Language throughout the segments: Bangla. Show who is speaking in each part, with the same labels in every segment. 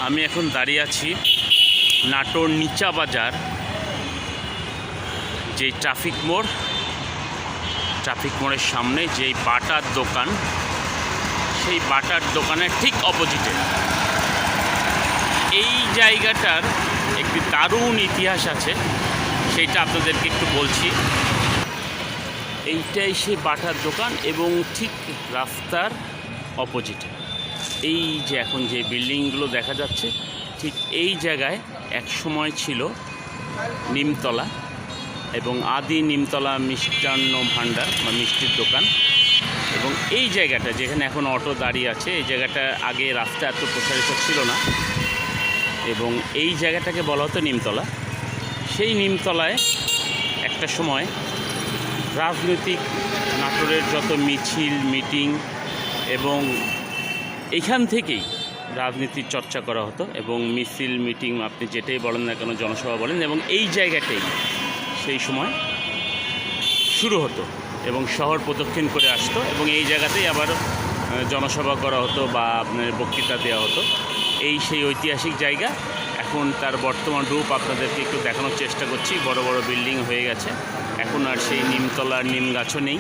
Speaker 1: আমি এখন দাঁড়িয়ে আছি নাটোর নিচা বাজার, যে ট্রাফিক মোড়ের সামনে যেই বাটার দোকান, সেই বাটার দোকানের ঠিক অপোজিটে। এই জায়গাটার একটি দারুণ ইতিহাস আছে, সেইটা আপনাদেরকে একটু বলছি। এইটাই সেই বাটার দোকান এবং ঠিক রাস্তার অপোজিটে এই যে এখন যে বিল্ডিংগুলো দেখা যাচ্ছে, ঠিক এই জায়গায় এক সময় ছিল নিমতলা এবং আদি নিমতলা মিষ্টান্ন ভাণ্ডার বা মিষ্টির দোকান। এবং এই জায়গাটা যেখানে এখন অটো দাঁড়িয়ে আছে, এই জায়গাটা আগে রাস্তা এত প্রসারিত ছিল না এবং এই জায়গাটাকে বলা হতো নিমতলা। সেই নিমতলায় একটা সময় রাজনৈতিক নাটোরের যত মিছিল মিটিং এবং এইখান থেকেই রাজনীতির চর্চা করা হতো এবং মিছিল মিটিং আপনি যেটাই বলেন না কেন, জনসভা বলেন, এবং এই জায়গাটাই সেই সময় শুরু হতো এবং শহর প্রদক্ষিণ করে আসতো এবং এই জায়গাতেই আবার জনসভা করা হতো বা আপনার বক্তৃতা দেওয়া হতো। এই সেই ঐতিহাসিক জায়গা। এখন তার বর্তমান রূপ আপনাদেরকে একটু দেখানোর চেষ্টা করছি। বড় বড় বিল্ডিং হয়ে গেছে, এখন আর সেই নিমতলার নিম গাছও নেই,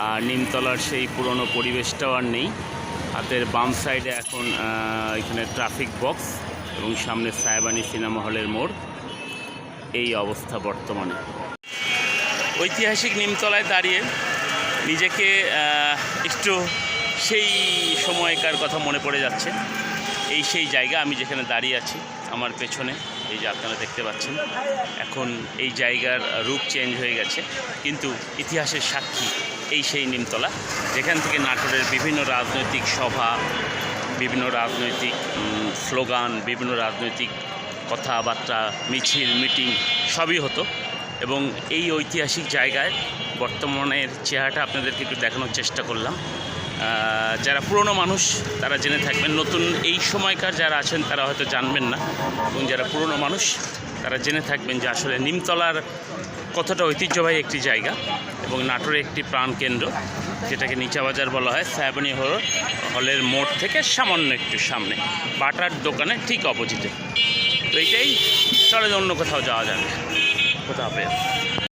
Speaker 1: আর নিমতলার সেই পুরনো পরিবেশটাও আর নেই। হাতের বাম সাইডে এখন এখানে ট্রাফিক বক্স এবং সামনে সাহেবানী সিনেমা হলের মোড়। এই অবস্থা বর্তমানে। ঐতিহাসিক নিমতলায় দাঁড়িয়ে নিজেকে একটু সেই সময়কার কথা মনে পড়ে যাচ্ছে। এই সেই জায়গা, আমি যেখানে দাঁড়িয়ে আছি আমার পেছনে এই যে আপনারা দেখতে পাচ্ছেন, এখন এই জায়গার রূপ চেঞ্জ হয়ে গেছে, কিন্তু ইতিহাসের সাক্ষী এই সেই নিমতলা, যেখান থেকে নাটোরের বিভিন্ন রাজনৈতিক সভা, বিভিন্ন রাজনৈতিক স্লোগান, বিভিন্ন রাজনৈতিক কথাবার্তা, মিছিল মিটিং সবই হতো। এবং এই ঐতিহাসিক জায়গায় বর্তমানের চেহারাটা আপনাদেরকে একটু দেখানোর চেষ্টা করলাম। যারা পুরনো মানুষ তারা জেনে থাকবেন, নতুন এই সময়কার যারা আছেন তারা হয়তো জানবেন না, এবং যারা পুরনো মানুষ তারা জেনে থাকবেন যে আসলে নিমতলার কতটা ঐতিহ্যবাহী একটি জায়গা এবং নাটোরের একটি প্রাণকেন্দ্র, যেটাকে নিচা বাজার বলা হয়। সাহেবানী হলের মোড় থেকে সামান্য একটু সামনে বাটার দোকানের ঠিক অপোজিটে। তো এইটাই, চলে অন্য কোথাও যাওয়া যাবে, কোথাও হবে।